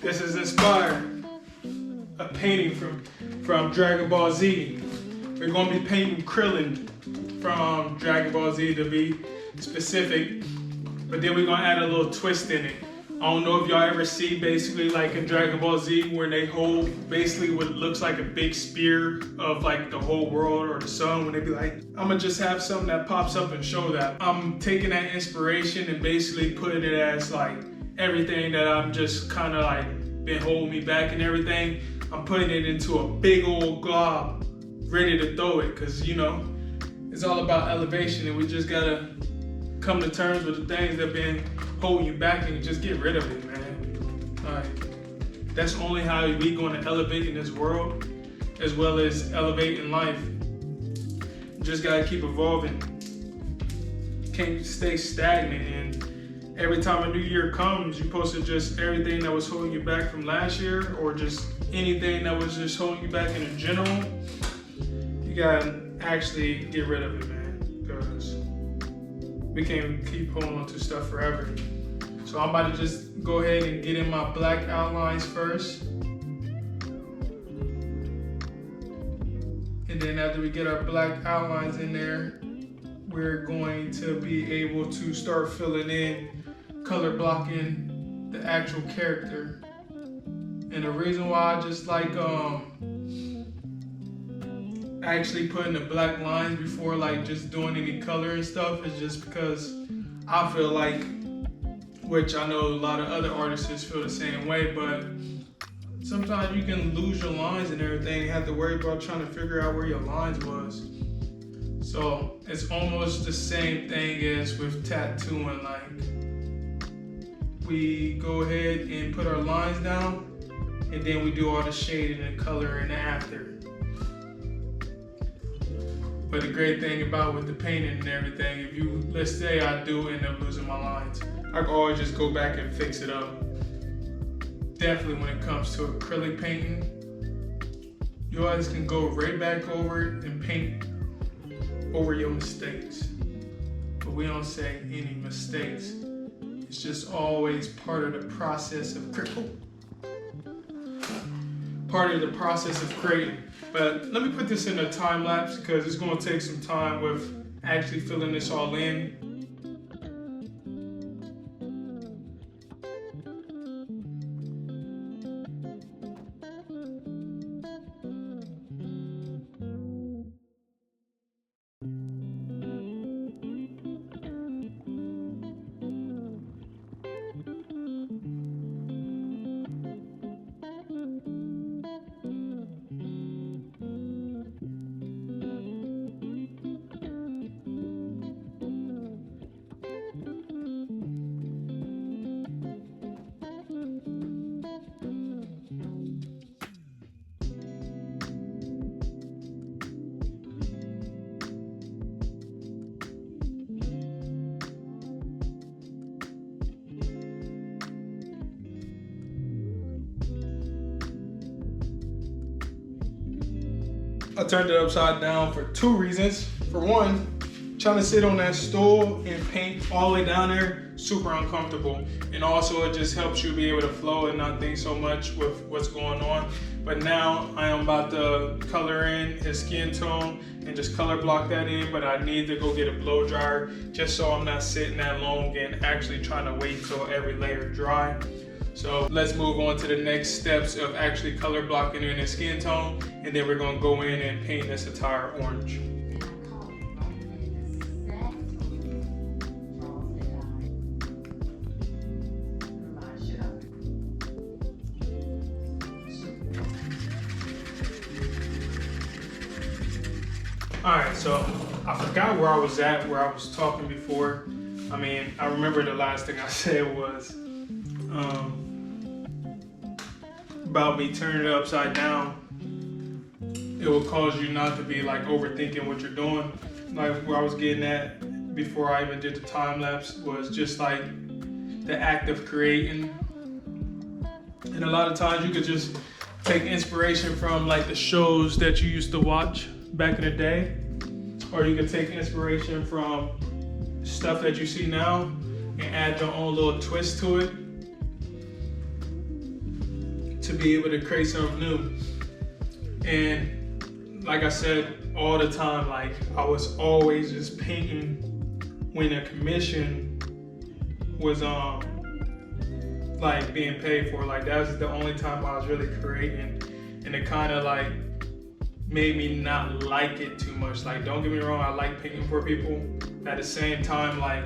This is inspired a painting from Dragon Ball Z. We're gonna be painting Krillin from Dragon Ball Z to be specific, but then we're gonna add a little twist in it. I don't know if y'all ever see basically like in Dragon Ball Z where they hold basically what looks like a big spear of like the whole world or the sun, when they be like, I'm gonna just have something that pops up and show that. I'm taking that inspiration and basically putting it as like everything that I'm just kind of like been holding me back and everything. I'm putting it into a big old glob, ready to throw it, cause you know, it's all about elevation and we just gotta come to terms with the things that been holding you back and just get rid of it, man. Like, that's only how we gonna elevate in this world, as well as elevate in life. You just gotta keep evolving. Can't stay stagnant, and every time a new year comes, you're supposed to just everything that was holding you back from last year, or just anything that was just holding you back in general, you gotta actually get rid of it, man, because we can't keep holding on to stuff forever. So I'm about to just go ahead and get in my black outlines first. And then after we get our black outlines in there, we're going to be able to start filling in, color blocking the actual character. And the reason why I just like actually putting the black lines before like just doing any color and stuff is just because I feel like, which I know a lot of other artists feel the same way, but sometimes you can lose your lines and everything, have to worry about trying to figure out where your lines was. So it's almost the same thing as with tattooing. Like, we go ahead and put our lines down, and then we do all the shading and coloring after. But the great thing about with the painting and everything, if you, let's say I do end up losing my lines, I can always just go back and fix it up. Definitely when it comes to acrylic painting, you always can go right back over it and paint over your mistakes. But we don't say any mistakes. It's just always part of the process of creating. But let me put this in a time lapse because it's going to take some time with actually filling this all in. I turned it upside down for two reasons. For one, trying to sit on that stool and paint all the way down there, super uncomfortable. And also it just helps you be able to flow and not think so much with what's going on. But now I am about to color in his skin tone and just color block that in, but I need to go get a blow dryer just so I'm not sitting that long and actually trying to wait till every layer dry. So let's move on to the next steps of actually color blocking in his skin tone, and then we're gonna go in and paint this entire orange. All right, so I forgot where I was at, where I was talking before. I mean, I remember the last thing I said was about me turning it upside down. It will cause you not to be like overthinking what you're doing. Like where I was getting at before I even did the time lapse was just like the act of creating. And a lot of times you could just take inspiration from like the shows that you used to watch back in the day, or you could take inspiration from stuff that you see now and add your own little twist to it. to be able to create something new. And like I said all the time, like I was always just painting when a commission was like being paid for. Like that was the only time I was really creating, and it kind of like made me not like it too much. Like don't get me wrong, I like painting for people. At the same time, like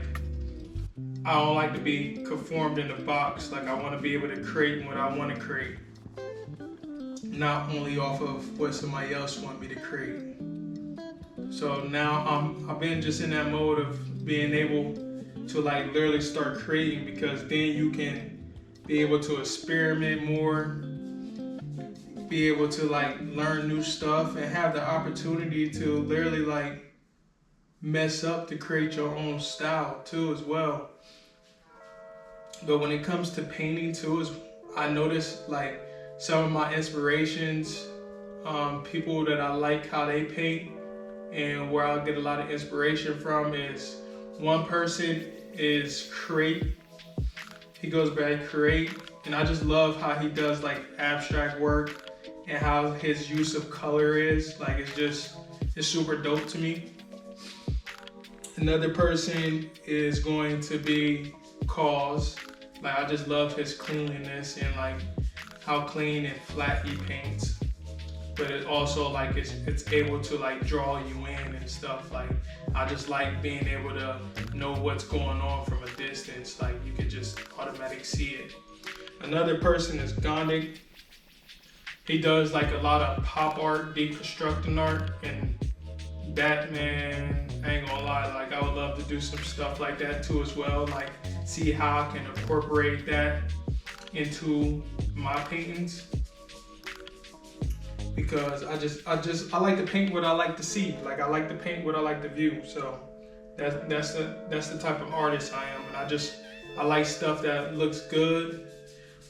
I don't like to be conformed in a box. Like I want to be able to create what I want to create, not only off of what somebody else want me to create. So now I've been just in that mode of being able to like literally start creating, because then you can be able to experiment more, be able to like learn new stuff, and have the opportunity to literally like mess up to create your own style too as well. But when it comes to painting too, I noticed like some of my inspirations, people that I like how they paint, and where I get a lot of inspiration from is, one person is Create. He goes by Create, and I just love how he does like abstract work and how his use of color is. Like it's super dope to me. Another person is going to be Cause. Like I just love his cleanliness and like how clean and flat he paints. But it also like it's able to like draw you in and stuff. Like I just like being able to know what's going on from a distance. Like you could just automatically see it. Another person is Gondik. He does like a lot of pop art, deconstructing art, and that, man, I ain't gonna lie, like I would love to do some stuff like that too as well. Like see how I can incorporate that into my paintings. Because I like to paint what I like to see. Like I like to paint what I like to view. So that's the type of artist I am. And I like stuff that looks good.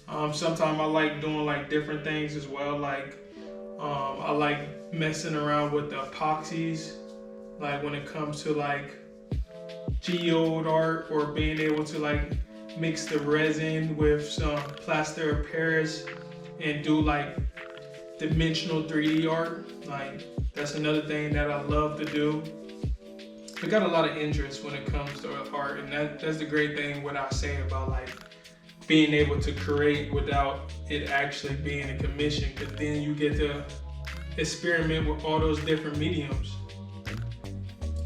Sometimes I like doing like different things as well. Like I like messing around with the epoxies. Like when it comes to like geode art, or being able to like mix the resin with some plaster of Paris and do like dimensional 3D art. Like that's another thing that I love to do. I got a lot of interest when it comes to art, and that's the great thing what I say about like being able to create without it actually being a commission, because then you get to experiment with all those different mediums.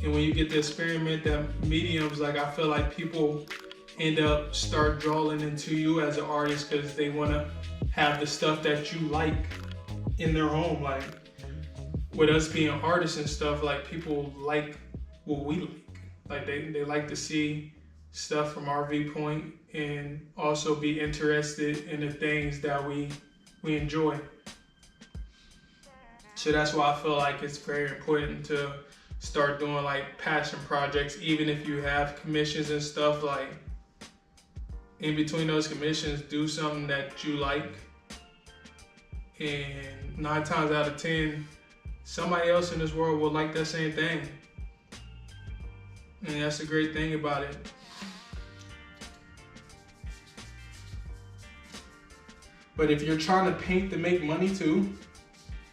And when you get to experiment that mediums, like I feel like people end up start drawing into you as an artist, because they want to have the stuff that you like in their home. Like with us being artists and stuff, like people like what we like. Like they like to see stuff from our viewpoint, and also be interested in the things that we enjoy. So that's why I feel like it's very important to start doing like passion projects, even if you have commissions and stuff. Like in between those commissions, do something that you like, and 9 times out of 10, somebody else in this world will like that same thing. And that's the great thing about it. But if you're trying to paint to make money too,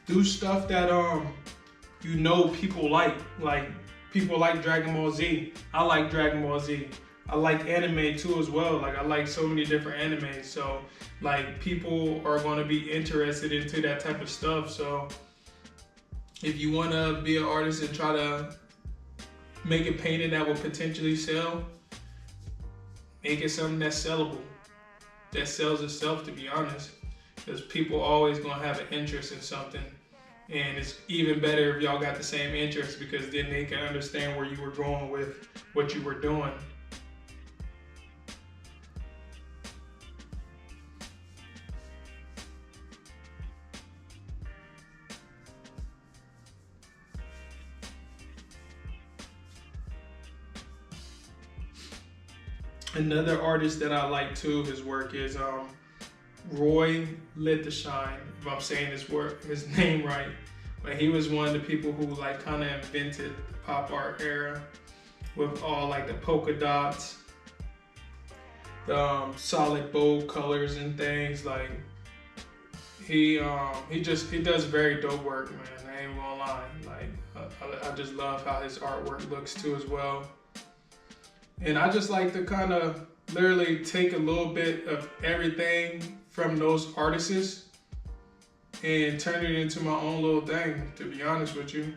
do stuff that you know people like. Like people like Dragon Ball Z. I like Dragon Ball Z. I like anime too as well. Like I like so many different animes. So like people are going to be interested into that type of stuff. So if you want to be an artist and try to make a painting that will potentially sell, make it something that's sellable, that sells itself, to be honest. Because people always going to have an interest in something. And it's even better if y'all got the same interest, because then they can understand where you were going with what you were doing. Another artist that I like too, his work is Roy Lichtenstein, if I'm saying his name right. But he was one of the people who like kind of invented the pop art era with all like the polka dots, the solid bold colors and things. Like he does very dope work, man. I ain't gonna lie. Like I just love how his artwork looks too as well. And I just like to kind of literally take a little bit of everything from those artists and turn it into my own little thing, to be honest with you.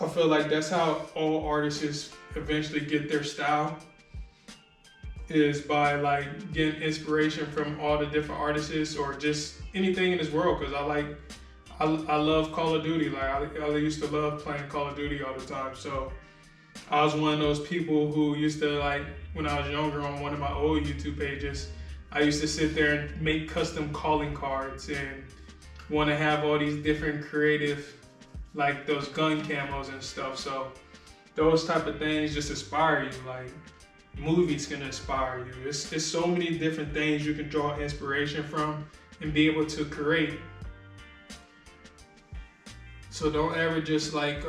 I feel like that's how all artists eventually get their style, is by like getting inspiration from all the different artists or just anything in this world. Because I love Call of Duty. Like I used to love playing Call of Duty all the time. So I was one of those people who used to, like, when I was younger, on one of my old YouTube pages, I used to sit there and make custom calling cards and want to have all these different creative, like those gun camos and stuff. So those type of things just inspire you. Like movies can inspire you. It's so many different things you can draw inspiration from and be able to create. So don't ever just like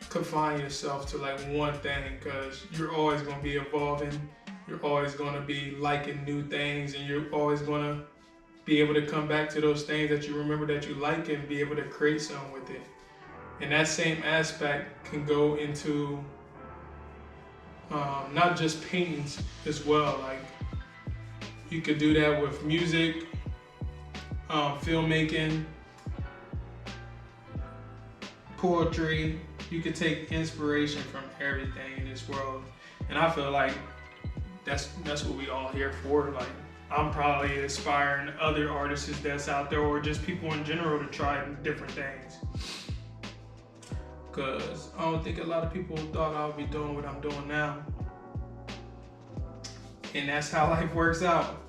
confine yourself to like one thing, because you're always going to be evolving. You're always going to be liking new things, and you're always going to be able to come back to those things that you remember that you like and be able to create something with it. And that same aspect can go into not just paintings as well. Like you could do that with music, filmmaking, poetry. You could take inspiration from everything in this world, and I feel like that's what we all here for. Like I'm probably inspiring other artists that's out there, or just people in general, to try different things. Cause I don't think a lot of people thought I would be doing what I'm doing now, and that's how life works out.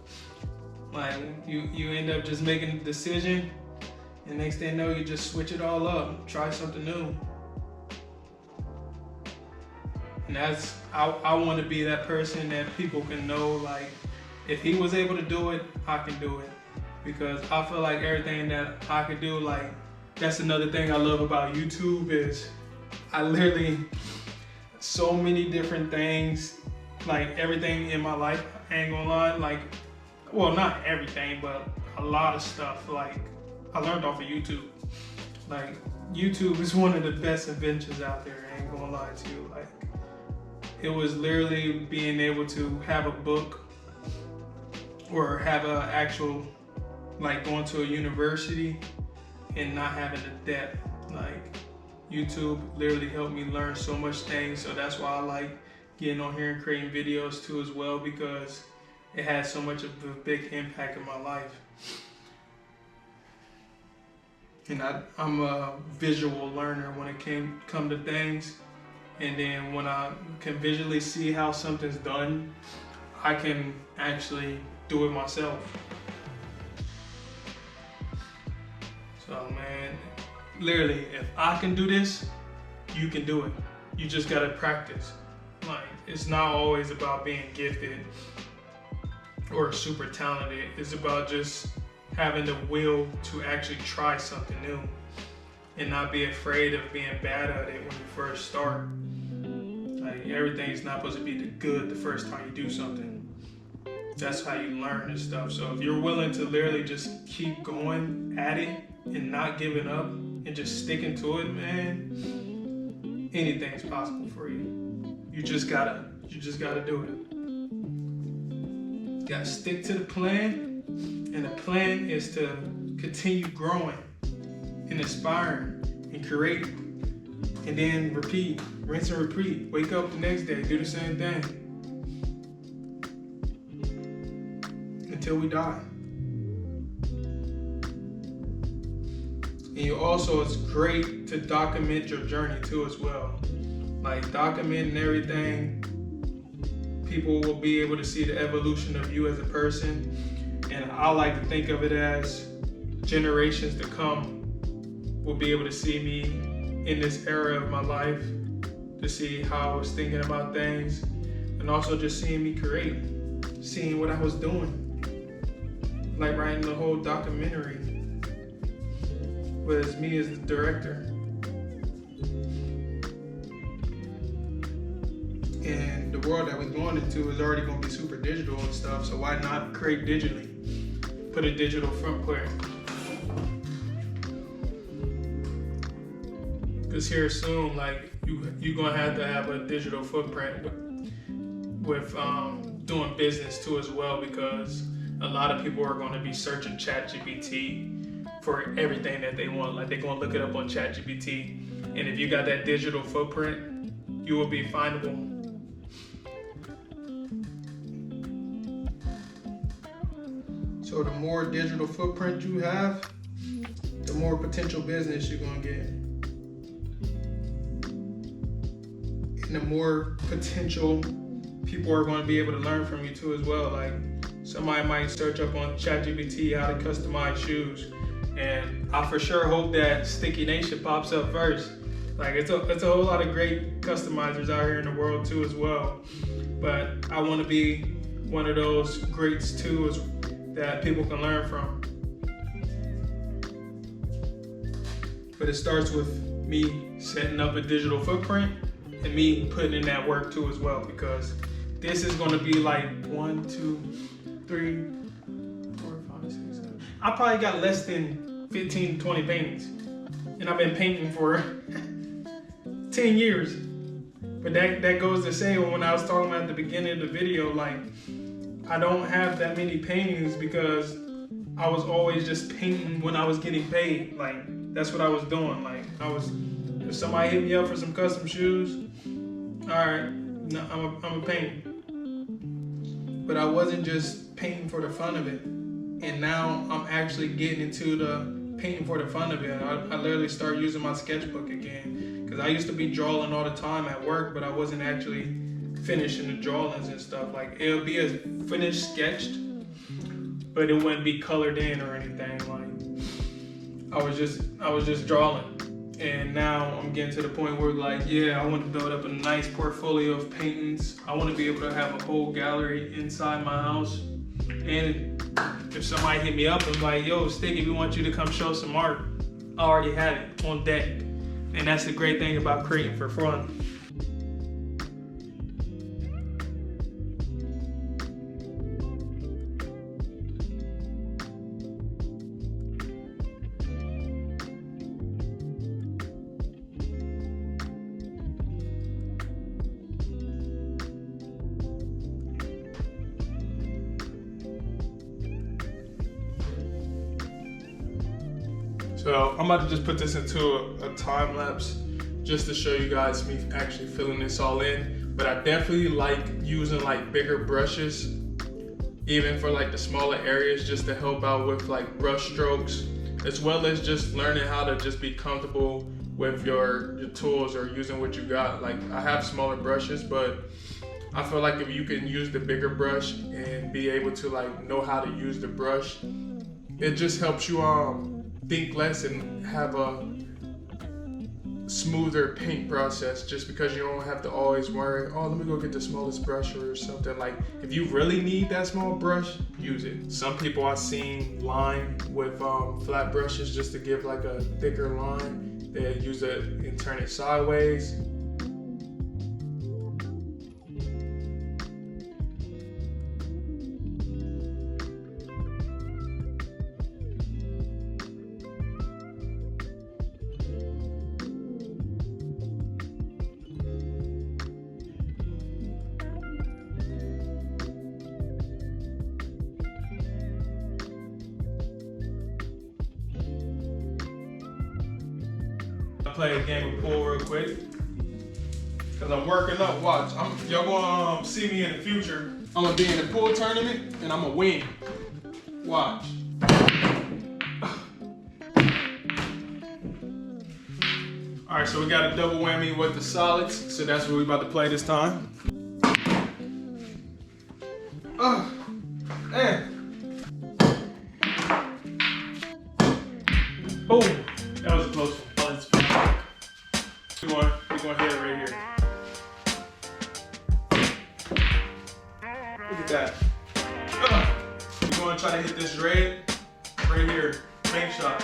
Like you end up just making a decision, and next thing you know, you just switch it all up, try something new. And that's, I want to be that person that people can know, like, if he was able to do it, I can do it. Because I feel like everything that I can do, like, that's another thing I love about YouTube, is I literally, so many different things, like everything in my life, I ain't gonna lie, like, well, not everything, but a lot of stuff, like, I learned off of YouTube. Like, YouTube is one of the best inventions out there, I ain't gonna lie to you. Like, it was literally being able to have a book or have an actual, like going to a university and not having the debt. Like YouTube literally helped me learn so much things. So that's why I like getting on here and creating videos too as well, because it had so much of a big impact in my life. And I'm a visual learner when it come to things. And then when I can visually see how something's done, I can actually do it myself. So man, literally, if I can do this, you can do it. You just gotta practice. Like, it's not always about being gifted or super talented. It's about just having the will to actually try something new and not be afraid of being bad at it when you first start. Like, everything's not supposed to be good the first time you do something. That's how you learn and stuff. So if you're willing to literally just keep going at it and not giving up and just sticking to it, man, anything's possible for you. You just gotta do it. You gotta stick to the plan, and the plan is to continue growing and inspiring and creating. And then repeat, rinse and repeat. Wake up the next day, do the same thing. Until we die. And you also, it's great to document your journey too as well. Like documenting everything, people will be able to see the evolution of you as a person. And I like to think of it as generations to come will be able to see me in this era of my life, to see how I was thinking about things, and also just seeing me create, seeing what I was doing. Like writing the whole documentary with me as the director. And the world that we're going into is already going to be super digital and stuff, so why not create digitally? put a digital footprint. Because here soon, like you're gonna have to have a digital footprint with doing business too as well, because a lot of people are gonna be searching ChatGPT for everything that they want. Like they're gonna look it up on ChatGPT, and if you got that digital footprint, you will be findable. So the more digital footprint you have, the more potential business you're gonna get. And the more potential people are gonna be able to learn from you too as well. Like somebody might search up on ChatGPT how to customize shoes. And I for sure hope that Sticky Nation pops up first. Like it's a whole lot of great customizers out here in the world too as well. But I wanna be one of those greats too that people can learn from. But it starts with me setting up a digital footprint and me putting in that work too as well, because this is gonna be like 1, 2, 3, 4, 5, 6, 7. I probably got less than 15, 20 paintings. And I've been painting for 10 years. But that goes to say, when I was talking about at the beginning of the video, like I don't have that many paintings because I was always just painting when I was getting paid. Like that's what I was doing. Like if somebody hit me up for some custom shoes, all right, no, I'm a painter. But I wasn't just painting for the fun of it. And now I'm actually getting into the painting for the fun of it. I literally started using my sketchbook again, because I used to be drawing all the time at work, but I wasn't actually finishing the drawings and stuff. Like it'll be a finished sketched, but it wouldn't be colored in or anything. Like I was just drawing. And now I'm getting to the point where like, yeah, I want to build up a nice portfolio of paintings. I want to be able to have a whole gallery inside my house. And if somebody hit me up and like, yo, Sticky, we want you to come show some art, I already have it on deck. And that's the great thing about creating for fun. So I'm about to just put this into a time lapse just to show you guys me actually filling this all in. But I definitely like using like bigger brushes, even for like the smaller areas, just to help out with like brush strokes, as well as just learning how to just be comfortable with your tools or using what you got. Like I have smaller brushes, but I feel like if you can use the bigger brush and be able to like know how to use the brush, it just helps you think less and have a smoother paint process, just because you don't have to always worry, oh, let me go get the smallest brush or something. Like if you really need that small brush, use it. Some people I've seen line with flat brushes just to give like a thicker line. They use it and turn it sideways. Play a game of pool real quick, because I'm working up. Watch, y'all gonna see me in the future. I'm gonna be in the pool tournament and I'm gonna win. Watch. All right, so we got a double whammy with the solids, so that's what we about to play this time. Man. Boom. That was a close one. We're going to hit it right here. Look at that. We're going to try to hit this red right here. Bank shot.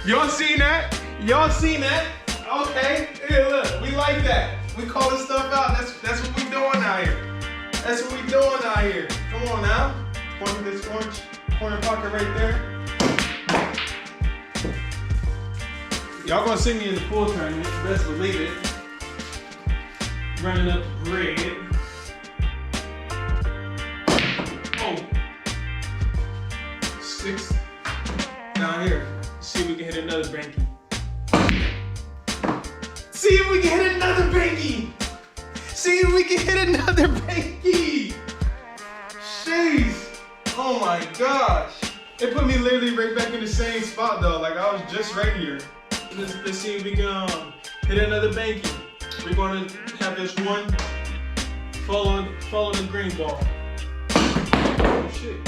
Y'all seen that? Y'all seen that? Okay. Yeah, look, we like that. We calling stuff out. That's what we doing out here. That's what we doing out here. Come on now. Point this orange corner pocket right there. Y'all gonna see me in the pool tournament, best believe it. Running up red. Oh. 6 down here. See if we can hit another banky. See if we can hit another banky. See if we can hit another banky. Jeez. Oh my gosh. It put me literally right back in the same spot though. Like I was just right here. Let's see if we can hit another banky. We're gonna have this one follow the green ball. Oh shit.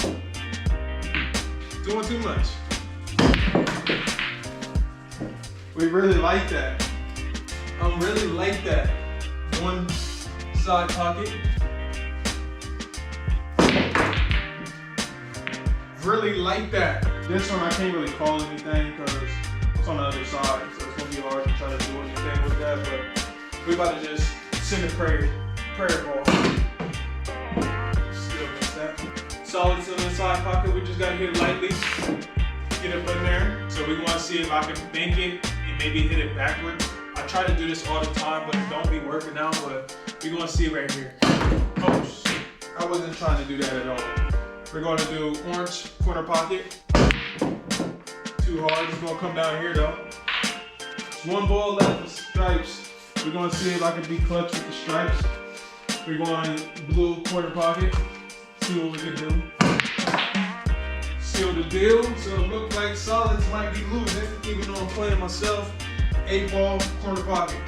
Doing too much. We really like that. Really like that. One side pocket. Really like that. This one I can't really call anything because it's on the other side, so it's gonna be hard to try to do anything with that. But we about to just send a prayer ball. Still miss that. Solid to the inside pocket. We just gotta hit it lightly. Get up in there. So we want to see if I can bank it and maybe hit it backwards. I try to do this all the time, but it don't be working out. But we're gonna see right here. Oh shit! I wasn't trying to do that at all. We're gonna do orange corner pocket. Too hard. It's gonna come down here though. One ball left with stripes. We're gonna see if I can be clutch with the stripes. We're going blue corner pocket. See what we can do. Seal the deal. So it looks like solids might be losing, even though I'm playing myself. 8-ball corner pocket.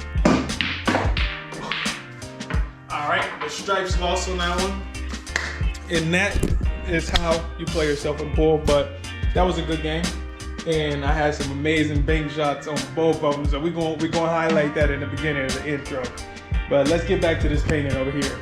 All right, the stripes lost on that one. And that is how you play yourself in pool. But that was a good game. And I had some amazing bank shots on both of them. So we're gonna highlight that in the beginning of the intro. But let's get back to this painting over here.